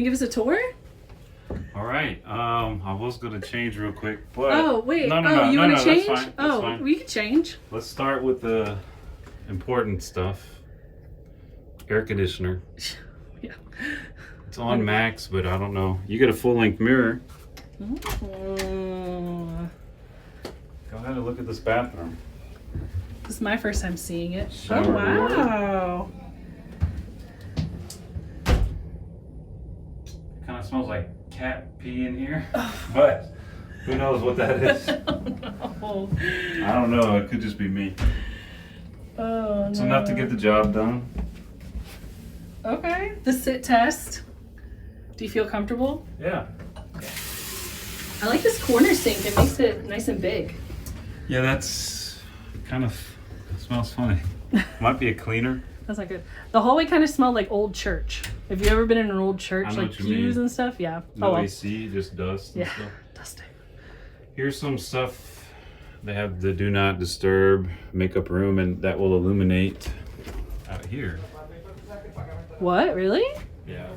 gonna give us a tour? All right. I was gonna change real quick, but Oh wait. No, you want to change? That's fine. That's fine. We can change. Let's start with the important stuff. Air conditioner. Yeah. It's on max, but I don't know. You get a full-length mirror. Oh. Go ahead and look at this bathroom. This is my first time seeing it. Shower Oh wow. Kind of smells like cat pee in here, but who knows what that is? Oh, no. I don't know. It could just be me. Oh, It's no. enough to get the job done. Okay. The sit test. Do you feel comfortable? Yeah. I like this corner sink. It makes it nice and big. Yeah, that's kind of smells funny. Might be a cleaner. That's not good. The hallway kind of smelled like old church. Have you ever been in an old church, I know like what you pews mean. and stuff? Yeah. No well. AC, just dust and Yeah, stuff. dusty. Here's some stuff. They have the do not disturb makeup room, and that will illuminate out here. What? Really? Yeah.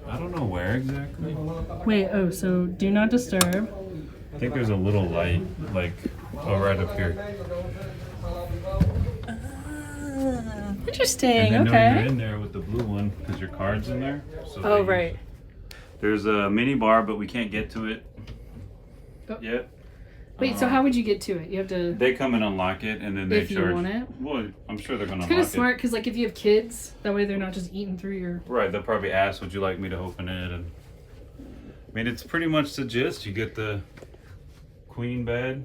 I don't know where exactly. Wait. Oh, so do not disturb. I think there's a little light, like, right up here. Interesting. And then you're Okay. in there with the blue one because your card's in there. So Oh, right. There's a mini bar, but we can't get to it Oh. yet. Wait. So how would you get to it? You have to. They come and unlock it, and then they If you charge. want it. Well, I'm sure they're gonna It's unlock kind of it. smart because, like, if you have kids, that way they're not just eating through your. Right, they'll probably ask, "Would you like me to open it?" And I mean, it's pretty much the gist. You get the queen bed,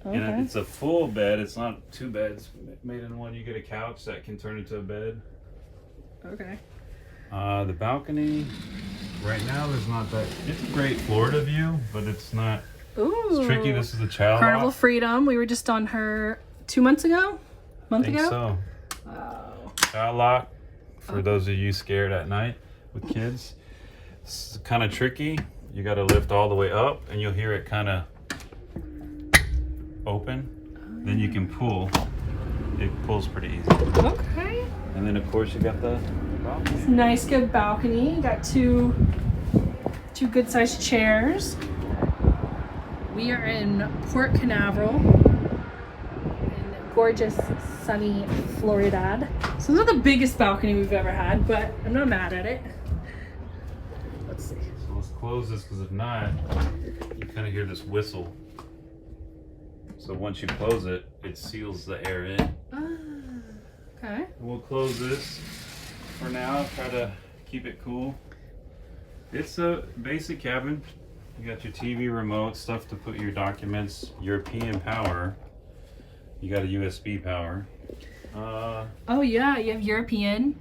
Okay. and it's a full bed. It's not two beds made in one. You get a couch that can turn into a bed. Okay. The balcony. Right now, there's not that. It's a great Florida view, but it's not. Ooh. It's tricky. This is a child Carnival lock. Freedom. We were just on her 2 months ago. I Month think ago. so. Oh. Child lock. For those of you scared at night with kids, it's kind of tricky. You got to lift all the way up, and you'll hear it kind of open. Then you can pull. It pulls pretty easy. Okay. And then of course you got the balcony. Nice, good balcony. Got two good sized chairs. We are in Port Canaveral in gorgeous sunny Florida. So it's not the biggest balcony we've ever had, but I'm not mad at it. Let's see. So let's close this, because if not, you kind of hear this whistle. So once you close it, it seals the air in. Okay. We'll close this for now. Try to keep it cool. It's a basic cabin. You got your TV remote, stuff to put your documents, European power. You got a USB power. Oh yeah, you have European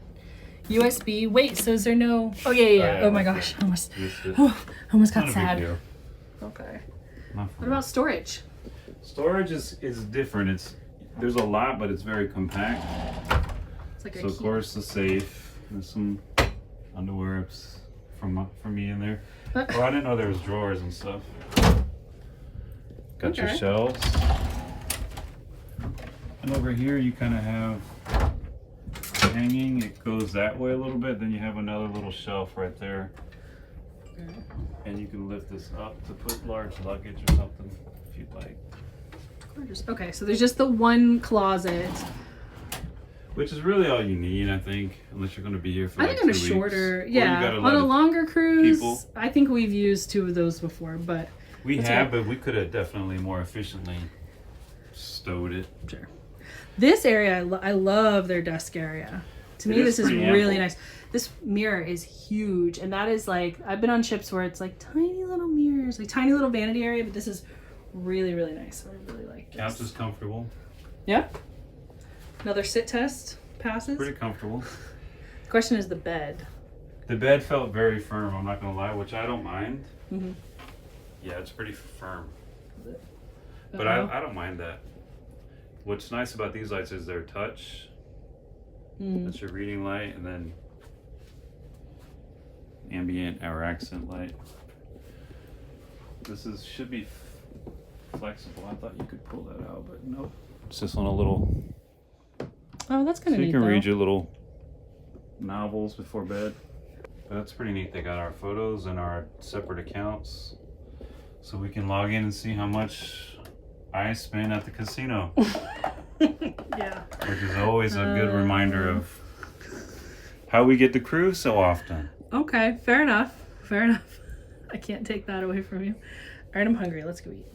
USB. Wait, so is there no? Oh yeah. Oh my gosh, almost Not got a big sad. deal. Okay. Not for What about storage? storage is different. There's a lot, but it's very compact. It's like So of course the safe. There's some underwear from me in there. Oh, I didn't know there was drawers and stuff. Got your Okay. shelves. And over here you kind of have hanging. It goes that way a little bit. Then you have another little shelf right there. And you can lift this up to put large luggage or something if you'd like. Gorgeous. Okay, so there's just the one closet. Which is really all you need, I think, unless you're going to be here for I like think on a 2 weeks. shorter, Or you got yeah, a on lot a of longer cruise. people. I think we've used 2 of those before, but We That's have, right. but we could have definitely more efficiently stowed it. sure. This area, I love their desk area. To me, It is this is pretty really ample. nice. This mirror is huge, and that is like, I've been on ships where it's like tiny little mirrors, like tiny little vanity area, but this is really, really nice. I really like this. Couch is comfortable. Yeah. Another sit test passes. Pretty comfortable. The question is the bed. The bed felt very firm, I'm not going to lie, which I don't mind. Mm-hmm. Yeah, it's pretty firm. Is But I don't mind that. What's nice about these lights is they're touch. That's your reading light, and then ambient or accent light. This should be flexible. I thought you could pull that out, but nope. It's just on a little. Oh, that's kind So of neat. you can though. read your little novels before bed. But that's pretty neat. They got our photos and our separate accounts, so we can log in and see how much I spend at the casino. Yeah. Which is always a good reminder of how we get to cruise so often. Okay, fair enough. Fair enough. I can't take that away from you. All right, I'm hungry. Let's go eat.